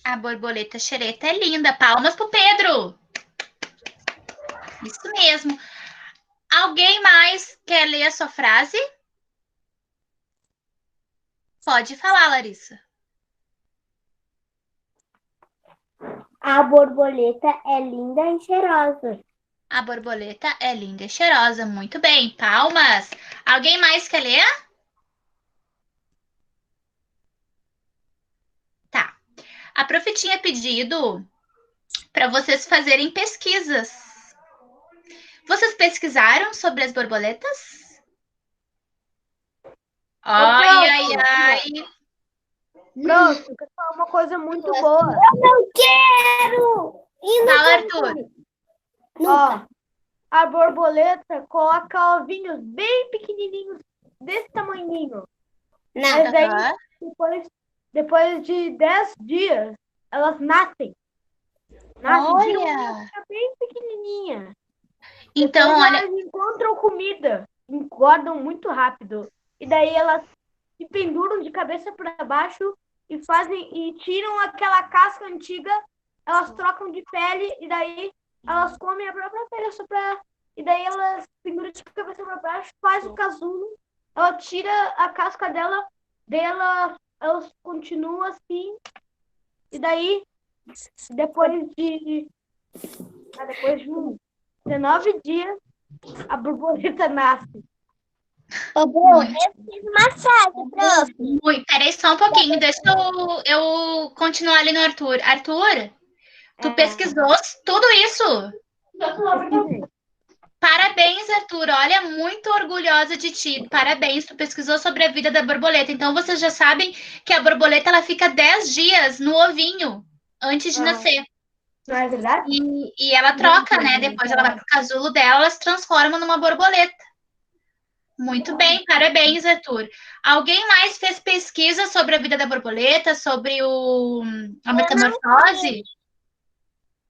A borboleta xereta é linda. Palmas pro Pedro. Isso mesmo. Alguém mais quer ler a sua frase? Pode falar, Larissa. A borboleta é linda e cheirosa. A borboleta é linda e cheirosa. Muito bem. Palmas. Alguém mais quer ler? Tá. A prof tinha pedido para vocês fazerem pesquisas. Vocês pesquisaram sobre as borboletas? Ai, ai, ai. Prof, eu quero falar uma coisa muito boa. Não quero! Fala, Arthur. Ó, a borboleta coloca ovinhos bem pequenininhos, desse tamanhinho. Mas aí, depois de 10 dias, elas nascem. Nascem de Olha. bem pequenininha. Então, Depois olha. elas encontram comida, engordam muito rápido. E daí elas se penduram de cabeça para baixo e tiram aquela casca antiga, elas trocam de pele e daí elas comem a própria pele e daí elas se penduram de cabeça para baixo, faz o casulo, ela tira a casca elas continuam assim e daí depois de uns 19 dias a borboleta nasce. Eu fiz uma frase, prof. Peraí só um pouquinho, deixa eu continuar ali no Arthur. Arthur, tu pesquisou tudo isso? Parabéns, Arthur. Olha, muito orgulhosa de ti. Parabéns, tu pesquisou sobre a vida da borboleta. Então, vocês já sabem que a borboleta ela fica 10 dias no ovinho antes de nascer. Não é verdade? E ela troca, né? Depois ela vai pro casulo dela, ela se transforma numa borboleta. Muito bem, parabéns, Arthur. Alguém mais fez pesquisa sobre a vida da borboleta, sobre a metamorfose?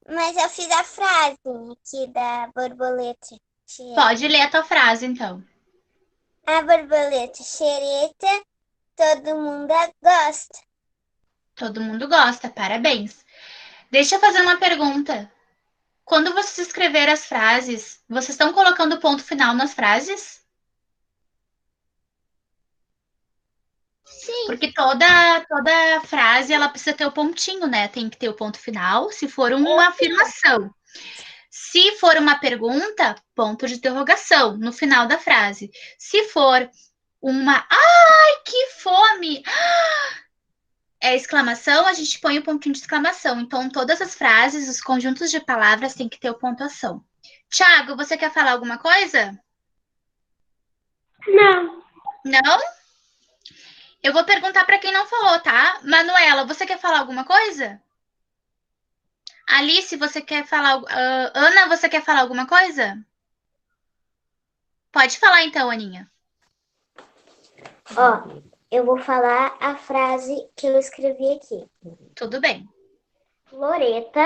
Mas eu fiz a frase aqui da borboleta. Pode ler a tua frase, então. A borboleta xereta, todo mundo gosta. Todo mundo gosta, parabéns. Deixa eu fazer uma pergunta. Quando vocês escreveram as frases, vocês estão colocando ponto final nas frases? Sim. Porque toda frase ela precisa ter o pontinho, né? Tem que ter o ponto final, se for uma afirmação. Se for uma pergunta, ponto de interrogação no final da frase. Se for uma ai, que fome! É exclamação, a gente põe o pontinho de exclamação. Então, todas as frases, os conjuntos de palavras têm que ter o pontuação. Thiago, você quer falar alguma coisa? Não. Não? Eu vou perguntar para quem não falou, tá? Manuela, você quer falar alguma coisa? Alice, você quer falar... Ana, você quer falar alguma coisa? Pode falar então, Aninha. Ó, eu vou falar a frase que eu escrevi aqui. Tudo bem. Loreta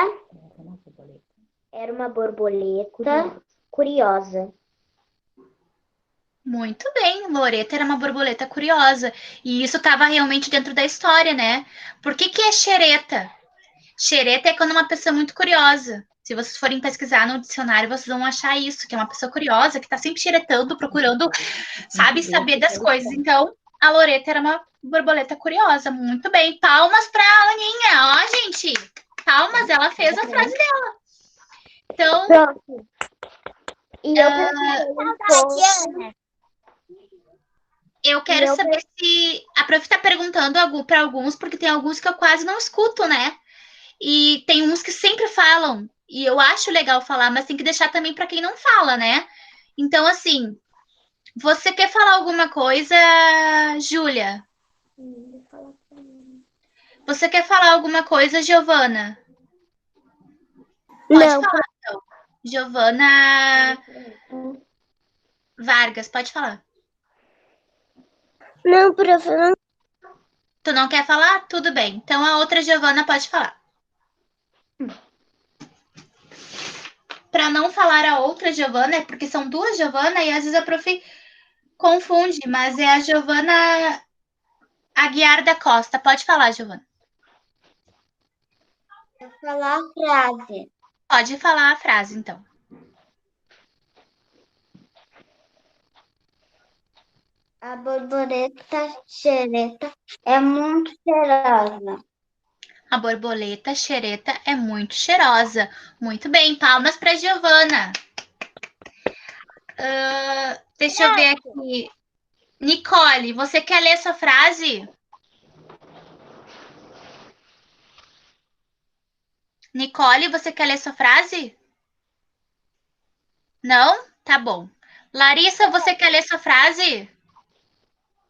era uma borboleta curiosa. Muito bem, Loreta era uma borboleta curiosa. E isso estava realmente dentro da história, né? Por que é xereta? Xereta é quando uma pessoa é muito curiosa. Se vocês forem pesquisar no dicionário, vocês vão achar isso, que é uma pessoa curiosa, que está sempre xeretando, procurando, sabe, saber das coisas. Então, a Loreta era uma borboleta curiosa. Muito bem. Palmas para a Aninha. Ó, gente, palmas, ela fez a frase dela. Então... E eu Eu quero saber se a prof está perguntando para alguns, porque tem alguns que eu quase não escuto, né? E tem uns que sempre falam, e eu acho legal falar, mas tem que deixar também para quem não fala, né? Então, assim, você quer falar alguma coisa, Júlia? Você quer falar alguma coisa, Giovana? Pode Não, falar, então. Giovana Vargas, pode falar. não, prof, eu não. Tu não quer falar? Tudo bem. Então a outra Giovana pode falar. Para não falar a outra Giovana, é porque são duas Giovana e às vezes a prof confunde, mas é a Giovana Aguiar da Costa. Pode falar, Giovana. Vou falar a frase. Pode falar a frase, então. A borboleta xereta é muito cheirosa. A borboleta xereta é muito cheirosa. Muito bem, palmas para Giovana. Deixa eu ver aqui. Nicole, você quer ler essa frase? Nicole, você quer ler sua frase? Não? Tá bom. Larissa, você quer ler sua frase?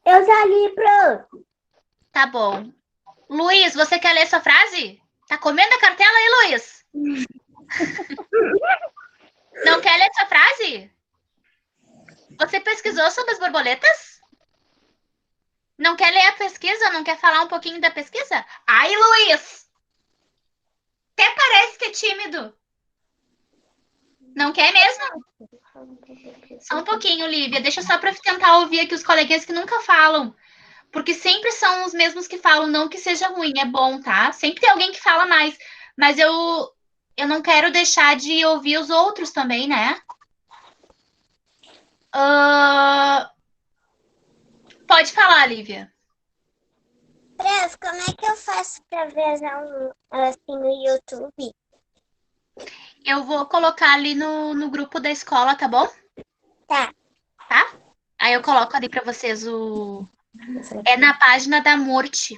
Eu já li, prof. Tá bom. Luiz, você quer ler sua frase? Tá comendo a cartela aí, Luiz? Não quer ler sua frase? Você pesquisou sobre as borboletas? Não quer ler a pesquisa? Não quer falar um pouquinho da pesquisa? Ai, Luiz! Até parece que é tímido. Não quer mesmo? Só um pouquinho, Lívia. Deixa só para tentar ouvir aqui os coleguinhas que nunca falam. Porque sempre são os mesmos que falam, não que seja ruim, é bom, tá? Sempre tem alguém que fala mais. Mas eu não quero deixar de ouvir os outros também, né? Pode falar, Lívia. Prof, como é que eu faço pra ver as aulas assim no YouTube? Eu vou colocar ali no grupo da escola, tá bom? Tá. Tá? Aí eu coloco ali para vocês o... É na página da Murti.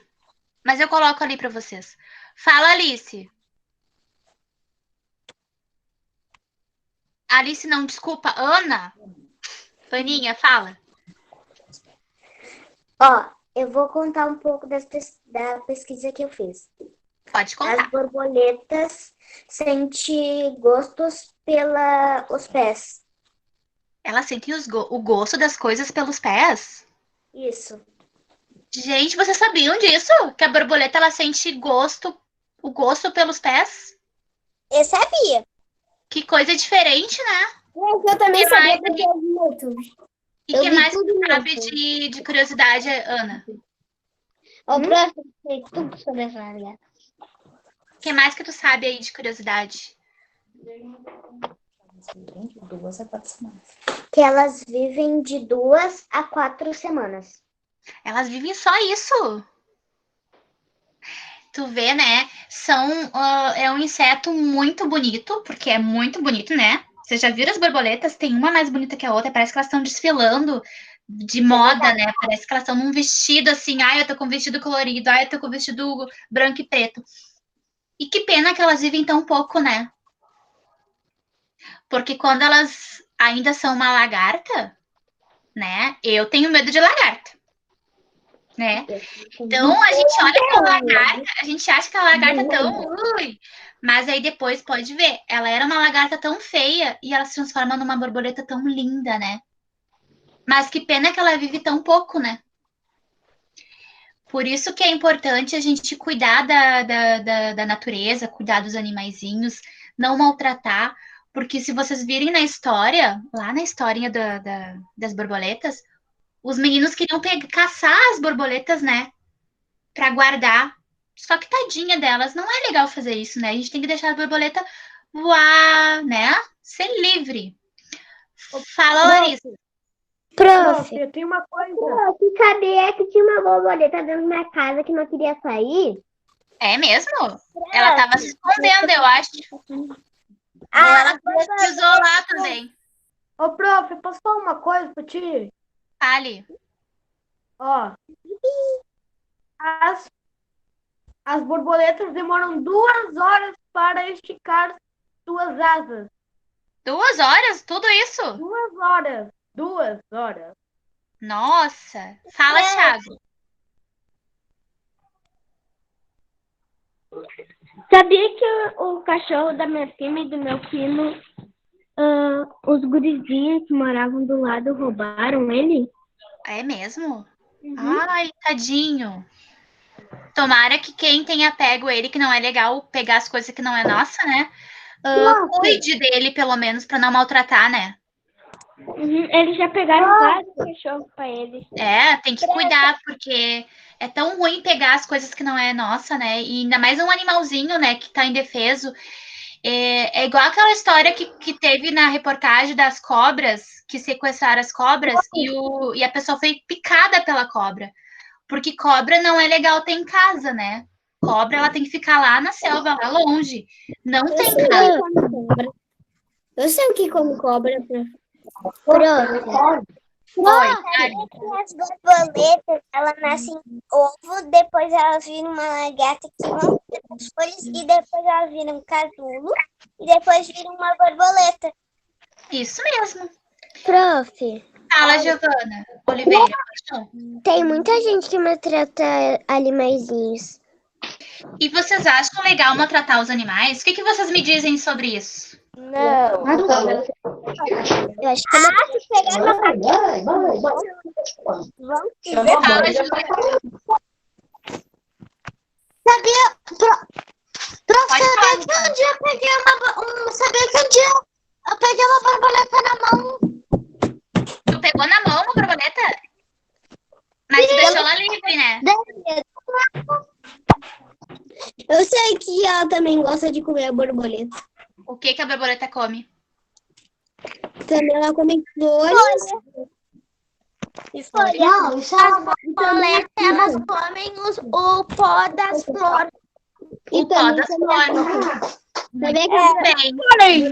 Mas eu coloco ali para vocês. Fala, Alice. Alice, não, desculpa. Ana. Aninha, fala. Ó, eu vou contar um pouco da pesquisa que eu fiz. Pode contar. As borboletas sentem gostos pelos pés. Ela sente o gosto das coisas pelos pés? Isso. Gente, vocês sabiam disso? Que a borboleta ela sente o gosto pelos pés? Eu sabia. Que coisa diferente, né? Eu também Que sabia mais porque eu vi no YouTube. E Eu que vi mais tudo tu no sabe YouTube. de curiosidade, Ana? Ô, prof, eu sei tudo sobre essa área. O que mais que tu sabe aí de curiosidade? Que elas vivem de 2 a 4 semanas. Elas vivem só isso. Tu vê, né? É um inseto muito bonito, porque é muito bonito, né? Vocês já viram as borboletas? Tem uma mais bonita que a outra, parece que elas estão desfilando de moda, né? Parece que elas estão num vestido assim, ai, eu tô com vestido colorido, ai, eu tô com vestido branco e preto. E que pena que elas vivem tão pouco, né? Porque quando elas ainda são uma lagarta, né? Eu tenho medo de lagarta, né? Então a gente olha pra lagarta, a gente acha que a lagarta é tão. Ui, mas aí depois pode ver, ela era uma lagarta tão feia e ela se transforma numa borboleta tão linda, né? Mas que pena que ela vive tão pouco, né? Por isso que é importante a gente cuidar da natureza, cuidar dos animaizinhos, não maltratar, porque se vocês virem na história, lá na historinha das borboletas, os meninos queriam caçar as borboletas, né? Pra guardar. Só que tadinha delas, não é legal fazer isso, né? A gente tem que deixar a borboleta voar, né? Ser livre. Fala, Larissa. Prof, eu tenho uma coisa. Você sabia que tinha uma borboleta dentro da minha casa que não queria sair? É mesmo? Ela tava se escondendo, eu acho. Ela queria se isolar também. Ô, prof, eu posso falar uma coisa pra ti? Fale. Ó. As borboletas demoram 2 horas para esticar suas asas. 2 horas? Tudo isso? 2 horas. 2 horas. Nossa. Fala, Thiago. Sabia que o cachorro da minha prima e do meu primo, os gurizinhos que moravam do lado roubaram ele? É mesmo? Ai, tadinho. Tomara que quem tenha pego ele, que não é legal pegar as coisas que não é nossa, né? Cuide dele, pelo menos, pra não maltratar, né? Eles já pegaram vários cachorros pra eles. Tem que cuidar, porque é tão ruim pegar as coisas que não é nossa, né? E ainda mais um animalzinho, né, que tá indefeso. É igual aquela história que teve na reportagem das cobras, que sequestraram as cobras e a pessoa foi picada pela cobra. Porque cobra não é legal ter em casa, né? Cobra, ela tem que ficar lá na selva, lá longe. Não tem casa. Eu sei o que come cobra. Oi, As borboletas, elas nascem ovo, depois elas viram uma lagarta que vão as folhas, e depois elas viram um casulo, e depois viram uma borboleta. isso mesmo. Prof, Fala, Giovana Oliveira. tem muita gente que maltrata animaizinhos. E vocês acham legal maltratar os animais? O que vocês me dizem sobre isso? Não. Eu acho que Fala, Júlia. Pode falar, Sabia que um dia eu peguei uma borboleta na mão. Tu pegou na mão uma borboleta? Mas tu deixou ela livre, né? Eu sei que ela também gosta de comer a borboleta. O que a borboleta come? Também ela come flores. E folha. Não, isso é uma borboleta, elas comem o pó das flores. O pó das flores. Sabia que Bem,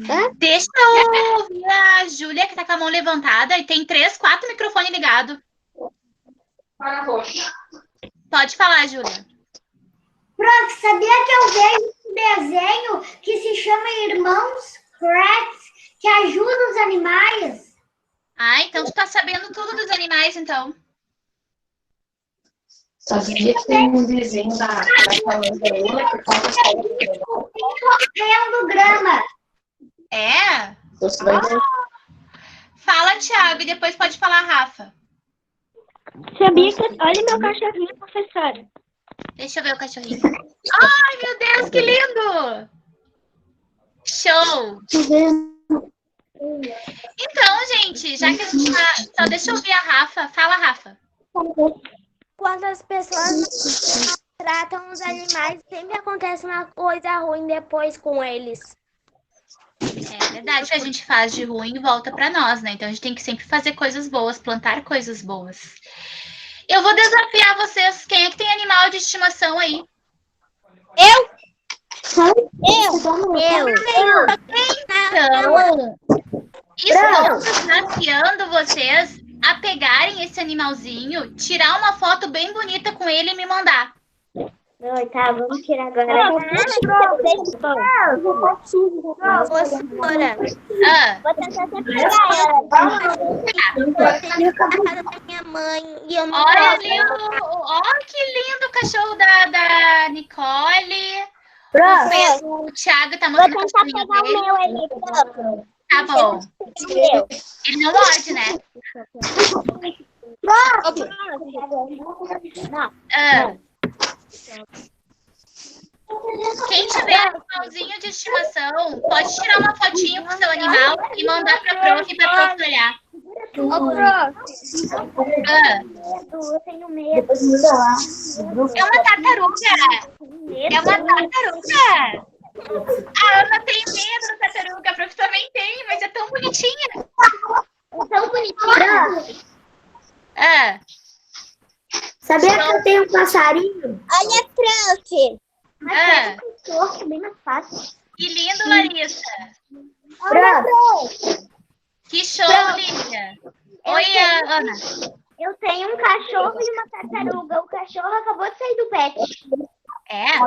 Hã? deixa eu ouvir a Júlia, que tá com a mão levantada e tem 3, 4 microfones ligados. Pode falar, Júlia. Prof, sabia que eu vejo um desenho que se chama Irmãos Kratz, que ajuda os animais? Ah, então tu tá sabendo tudo dos animais, então. Sabia que tem um desenho da Luna que conta a história dele. Correndo grama. É? Você vai ver. Fala, Thiago, e depois pode falar, Rafa. Sabia que... Olha meu cachorrinho, professora. Deixa eu ver o cachorrinho. Ai, meu Deus, que lindo! Show! Então, gente, já que a gente tá... Só deixa eu ouvir a Rafa. Fala, Rafa. Quando as pessoas tratam os animais, sempre acontece uma coisa ruim depois com eles. É verdade, o que a gente faz de ruim volta pra nós, né? Então a gente tem que sempre fazer coisas boas, plantar coisas boas. Eu vou desafiar vocês. Quem é que tem animal de estimação aí? Eu. Então, estou desafiando vocês a pegarem esse animalzinho, tirar uma foto bem bonita com ele e me mandar. Não, tá, vamos tirar agora. Ah, Vou tentar até pegar ela. Eu casa da minha mãe e eu não olha posso. ali, olha que lindo o cachorro da Nicole. O Thiago tá Vou mostrando o tentar cachorrinho pegar o dele. meu ali, pronto. Tá bom. Meu. Ele não morde, né? Ah. Quem tiver animalzinho de estimação, pode tirar uma fotinho com seu animal e mandar pra prof e pra prof olhar. Ah. Eu tenho medo. É uma tartaruga. É uma tartaruga. A Ana tem medo da tartaruga, a prof também tem, mas é tão bonitinha. Tão bonitinho. Ah. Sabia que eu tenho um passarinho? Olha, prof. Ah. Cachorro, bem mais fácil. Que lindo, Larissa. Que show, Lívia. Oi, Ana. Eu tenho um cachorro e uma tartaruga. O cachorro acabou de sair do pet. É?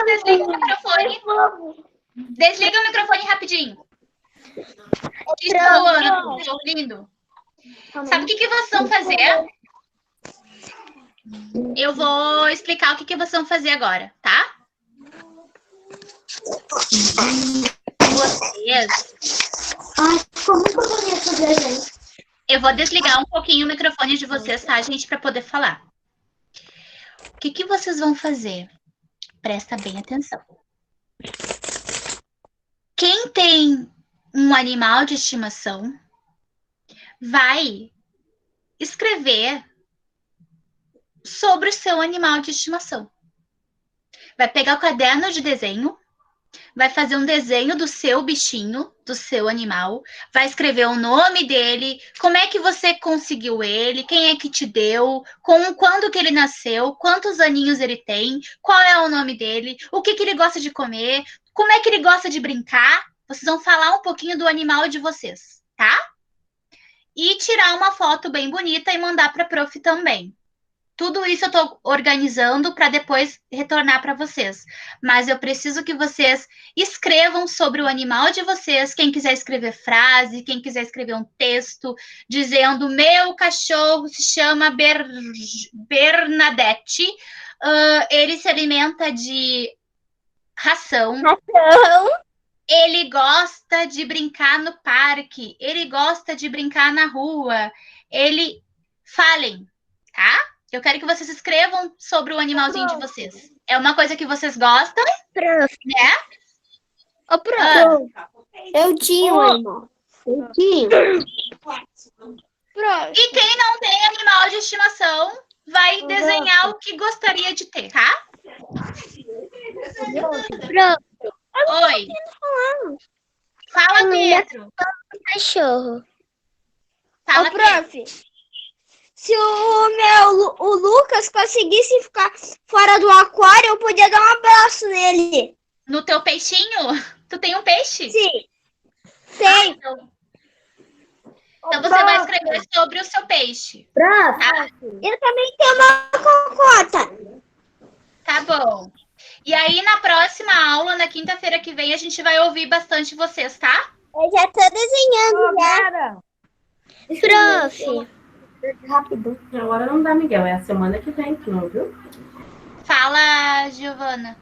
Desliga o microfone. Desliga o microfone rapidinho. Que show, Ana. Que show lindo. Sabe o que vocês vão fazer? Eu vou explicar o que vocês vão fazer agora, tá? Vocês... Ai, ficou muito bonito o desenho. Eu vou desligar um pouquinho o microfone de vocês, tá, gente? Para poder falar. O que vocês vão fazer? Presta bem atenção. Quem tem um animal de estimação vai escrever sobre o seu animal de estimação. Vai pegar o caderno de desenho, vai fazer um desenho do seu bichinho, do seu animal, vai escrever o nome dele, como é que você conseguiu ele, quem é que te deu, quando que ele nasceu, quantos aninhos ele tem, qual é o nome dele, o que ele gosta de comer, como é que ele gosta de brincar. Vocês vão falar um pouquinho do animal de vocês, tá? E tirar uma foto bem bonita e mandar para a prof também. Tudo isso eu estou organizando para depois retornar para vocês. Mas eu preciso que vocês escrevam sobre o animal de vocês. Quem quiser escrever frase, quem quiser escrever um texto, dizendo: meu cachorro se chama Bernadette. Ele se alimenta de ração. Ele gosta de brincar no parque. Ele gosta de brincar na rua. Falem, tá? Eu quero que vocês escrevam sobre o animalzinho de vocês. É uma coisa que vocês gostam, Prof, né? ô, prof, eu tinha um animal. Eu tinha. E quem não tem animal de estimação vai desenhar o que gostaria de ter, tá? Prof, Oi. Fala, Pedro. cachorro. Fala, Ô, prof, se o Lucas conseguisse ficar fora do aquário, eu podia dar um abraço nele. No teu peixinho? Tu tem um peixe? Sim. Tem. Então você vai escrever sobre o seu peixe. Prof, Tá? Ele também tem uma cocota. Tá bom. E aí, na próxima aula, na quinta-feira que vem, a gente vai ouvir bastante vocês, tá? Eu já tô desenhando, já. Prof, rápido. Agora não dá, Miguel. É a semana que vem, que não, viu? Fala, Giovana.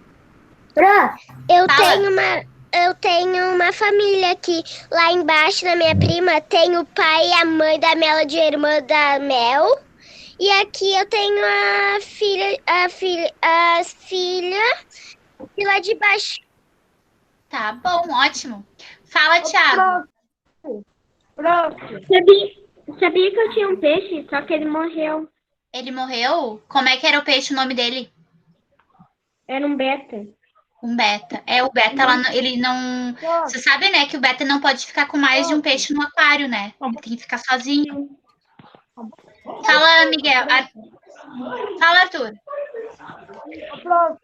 prof, Fala. eu tenho uma família aqui. Lá embaixo da minha prima tem o pai e a mãe da Melody, a irmã da Mel. E aqui eu tenho as filhas e lá de baixo. Tá bom, ótimo. Fala, Thiago. Sabia que eu tinha um peixe, só que ele morreu. Ele morreu? Como é que era o peixe, o nome dele? Era um beta. Um beta. O beta, ele não... Você sabe, né, que o beta não pode ficar com mais de um peixe no aquário, né? Ele tem que ficar sozinho. Fala, Miguel. Fala, Arthur. Prof,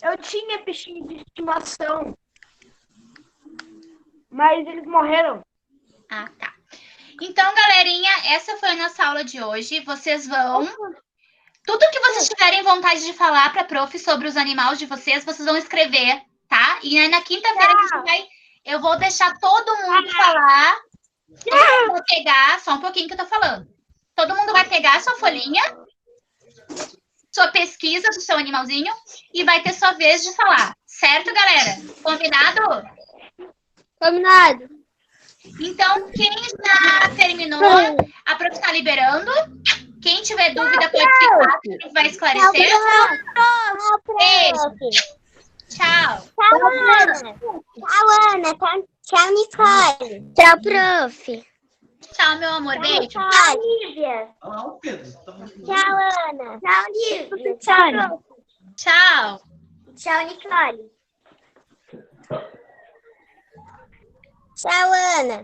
eu tinha peixinho de estimação, mas eles morreram. Ah, tá. Então, galerinha, essa foi a nossa aula de hoje. Vocês vão... Tudo que vocês tiverem vontade de falar para a prof sobre os animais de vocês vão escrever, tá? E aí, na quinta-feira eu vou deixar todo mundo falar. Eu vou pegar, só um pouquinho que eu tô falando. Todo mundo vai pegar a sua folhinha, sua pesquisa do seu animalzinho e vai ter sua vez de falar. Certo, galera? Combinado? Combinado. Então, quem já terminou, a prof está liberando. Quem tiver dúvida pode ficar, que a gente vai esclarecer. Beijo. Tchau. Tchau, Ana. Tchau, Ana. Tchau, Nicole. Tchau, prof. Tchau, meu amor. Beijo. Tchau, Lívia. Tchau, Ana. Tchau, Lívia. Tchau, Tchau. Tchau, Nicole. Tchau, Ana.